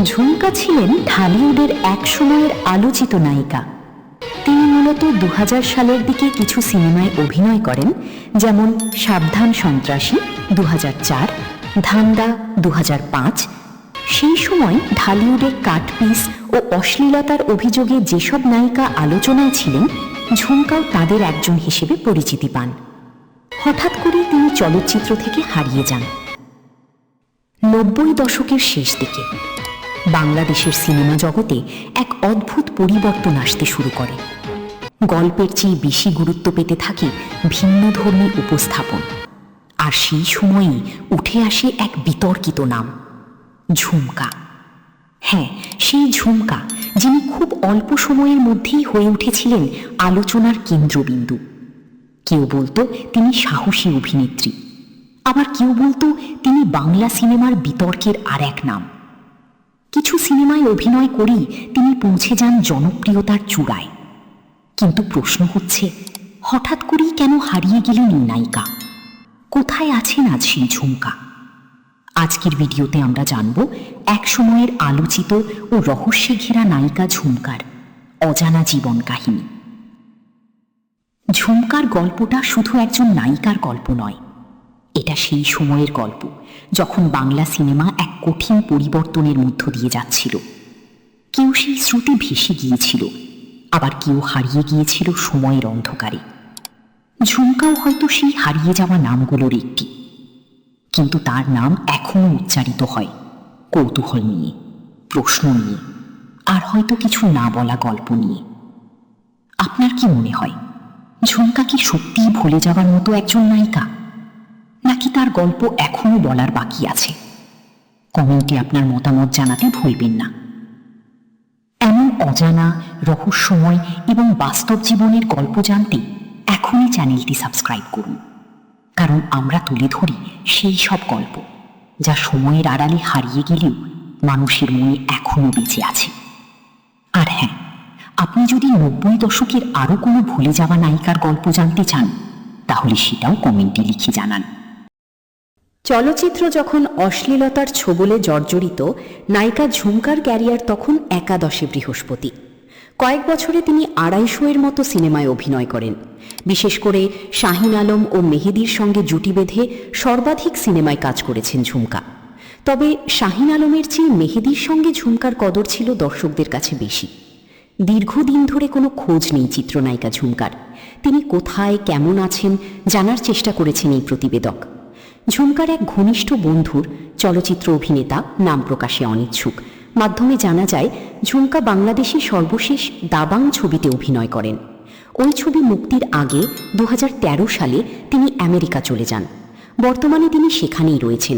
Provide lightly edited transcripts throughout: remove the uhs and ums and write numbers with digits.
ঝুমকা ছিলেন ঢালিউডের এক সময়ের আলোচিত নায়িকা। তিনি মূলত 2000 সালের দিকে কিছু সিনেমায় অভিনয় করেন, যেমন সাবধান সন্ত্রাসী 2004, ধান্দা 2005। সেই সময় ঢালিউডের কাটপিস ও অশ্লীলতার অভিযোগে যেসব নায়িকা আলোচনায় ছিলেন, ঝুমকাও তাদের একজন হিসেবে পরিচিতি পান। হঠাৎ করেই তিনি চলচ্চিত্র থেকে হারিয়ে যান। 90 দশকের শেষ দিকে বাংলাদেশের সিনেমা জগতে এক অদ্ভুত পরিবর্তন আসতে শুরু করে। গল্পের চেয়ে বেশি গুরুত্ব পেতে থাকে ভিন্নধর্মী উপস্থাপন, আর সেই সময়েই উঠে আসে এক বিতর্কিত নাম, ঝুমকা। হ্যাঁ, সেই ঝুমকা, যিনি খুব অল্প সময়ের মধ্যেই হয়ে উঠেছিলেন আলোচনার কেন্দ্রবিন্দু। কেউ বলতো তিনি সাহসী অভিনেত্রী, আবার কেউ বলতো তিনি বাংলা সিনেমার বিতর্কের আর এক নাম। কিছু সিনেমায় অভিনয় করেই তিনি পৌঁছে যান জনপ্রিয়তার চূড়ায়। কিন্তু প্রশ্ন হচ্ছে, হঠাৎ করেই কেন হারিয়ে গেলেন এই নায়িকা? কোথায় আছেন আজ সেই ঝুমকা? আজকের ভিডিওতে আমরা জানব এক সময়ের আলোচিত ও রহস্যে ঘেরা নায়িকা ঝুমকার অজানা জীবন কাহিনী। ঝুমকার গল্পটা শুধু একজন নায়িকার গল্প নয়, এটা সেই সময়ের গল্প যখন বাংলা সিনেমা এক কঠিন পরিবর্তনের মধ্য দিয়ে যাচ্ছিল। কেউ সেই স্রোতে ভেসে গিয়েছিল, আবার কেউ হারিয়ে গিয়েছিল সময়ের অন্ধকারে। ঝুমকাও হয়তো সেই হারিয়ে যাওয়া নামগুলোর একটি, কিন্তু তার নাম এখনো উচ্চারিত হয় কৌতূহল নিয়ে, প্রশ্ন নিয়ে, আর হয়তো কিছু না বলা গল্প নিয়ে। আপনার কি মনে হয়, ঝুমকা কি সত্যিই ভুলে যাওয়ার মতো একজন নায়িকা, নাকি তার গল্প এখনো বলার বাকি আছে? কমেন্টে আপনার মতামত জানাতে ভুলবেন না। এমন অজানা, রহস্যময় এবং বাস্তব জীবনের গল্প জানতে এখনই চ্যানেলটি সাবস্ক্রাইব করুন, কারণ আমরা তুলে ধরি সেই সব গল্প যা সময়ের আড়ালে হারিয়ে গেলেও মানুষের মনে এখনো বেঁচে আছে। আর হ্যাঁ, আপনি যদি 90 দশকের আরও কোনো ভুলে যাওয়া নায়িকার গল্প জানতে চান, তাহলে সেটাও কমেন্টে লিখে জানান। চলচ্চিত্র যখন অশ্লীলতার ছোবলে জর্জরিত, নায়িকা ঝুমকার ক্যারিয়ার তখন একাদশে বৃহস্পতি। কয়েক বছরে তিনি 250-এর মতো সিনেমায় অভিনয় করেন। বিশেষ করে শাহিন আলম ও মেহেদীর সঙ্গে জুটি বেঁধে সর্বাধিক সিনেমায় কাজ করেছেন ঝুমকা। তবে শাহিন আলমের চেয়ে মেহেদীর সঙ্গে ঝুমকার কদর ছিল দর্শকদের কাছে বেশি। দীর্ঘদিন ধরে কোনো খোঁজ নেই চিত্রনায়িকা ঝুমকার। তিনি কোথায়, কেমন আছেন জানার চেষ্টা করেছেন এই প্রতিবেদক। ঝুমকার এক ঘনিষ্ঠ বন্ধুর, চলচ্চিত্র অভিনেতা, নাম প্রকাশে অনিচ্ছুক, মাধ্যমে জানা যায় ঝুমকা বাংলাদেশে সর্বশেষ দাবাং ছবিতে অভিনয় করেন। ওই ছবি মুক্তির আগে 2013 সালে তিনি আমেরিকা চলে যান। বর্তমানে তিনি সেখানেই রয়েছেন।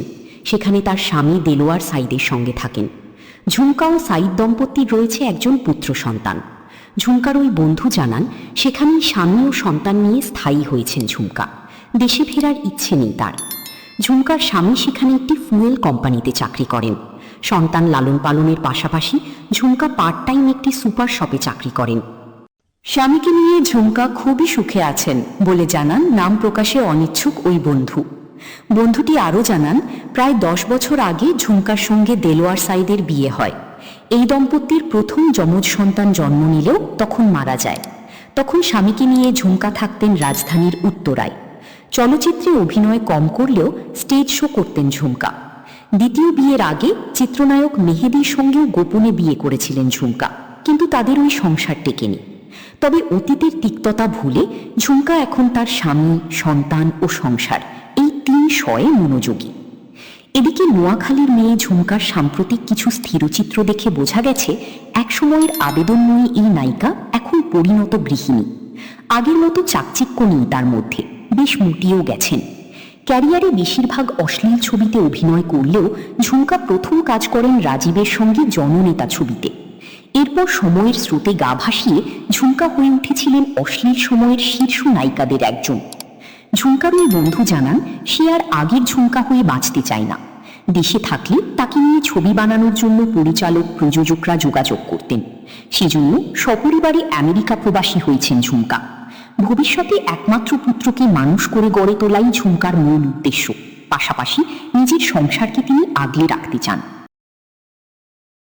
সেখানে তার স্বামী দেলোয়ার সাইদের সঙ্গে থাকেন। ঝুমকা ও সাইদ দম্পতির রয়েছে একজন পুত্র সন্তান। ঝুমকার ওই বন্ধু জানান, সেখানেই স্বামী ও সন্তান নিয়ে স্থায়ী হয়েছেন ঝুমকা। দেশে ফেরার ইচ্ছে নেই তার। ঝুমকার স্বামী সেখানে একটি ফুয়েল কোম্পানিতে চাকরি করেন। সন্তান লালন পালনের পাশাপাশি ঝুমকা পার্ট টাইম একটি সুপার শপে চাকরি করেন। স্বামীকে নিয়ে ঝুমকা খুবই সুখে আছেন বলে জানান নাম প্রকাশে অনিচ্ছুক ওই বন্ধু। বন্ধুটি আরও জানান, প্রায় 10 বছর আগে ঝুমকার সঙ্গে দেলোয়ার সাইদের বিয়ে হয়। এই দম্পতির প্রথম যমজ সন্তান জন্ম নিলেও তখন মারা যায়। তখন স্বামীকে নিয়ে ঝুমকা থাকতেন রাজধানীর উত্তরায়। চলচ্চিত্রে অভিনয় কম করলেও স্টেজ শো করতেন ঝুমকা। দ্বিতীয় বিয়ের আগে চিত্রনায়ক মেহেদীর সঙ্গেও গোপনে বিয়ে করেছিলেন ঝুমকা, কিন্তু তাদের ওই সংসার টেকেনি। তবে অতীতের তিক্ততা ভুলে ঝুমকা এখন তার স্বামী, সন্তান ও সংসার, এই 3 শয়ে মনোযোগী। এদিকে নোয়াখালীর মেয়ে ঝুমকার সাম্প্রতিক কিছু স্থিরচিত্র দেখে বোঝা গেছে এক সময়ের আবেদনময়ী এই নায়িকা এখন পরিণত গৃহিণী। আগের মতো চাকচিক্য নেই তার মধ্যে, বেশ মুটিয়েও গেছেন। ক্যারিয়ারে বেশিরভাগ অশ্লীল ছবিতে অভিনয় করলেও ঝুমকা প্রথম কাজ করেন রাজীবের সঙ্গে জননেতা ছবিতে। এরপর সময়ের স্রোতে গা ভাসিয়ে ঝুমকা হয়ে উঠেছিলেন অশ্লীল সময়ের শীর্ষ নায়িকাদের একজন। ঝুমকার ওই বন্ধু জানান, সে আর আগের ঝুমকা হয়ে বাঁচতে চায় না। দেশে থাকলে তাকে নিয়ে ছবি বানানোর জন্য পরিচালক, প্রযোজকরা যোগাযোগ করতেন। সেজন্য সপরিবারে আমেরিকা প্রবাসী হয়েছেন ঝুমকা। ভবিষ্যতে একমাত্র পুত্রকে মানুষ করে গড়ে তোলাই ঝুমকার মূল উদ্দেশ্য। পাশাপাশি নিজের সংসারকে তিনি আগলে রাখতে চান।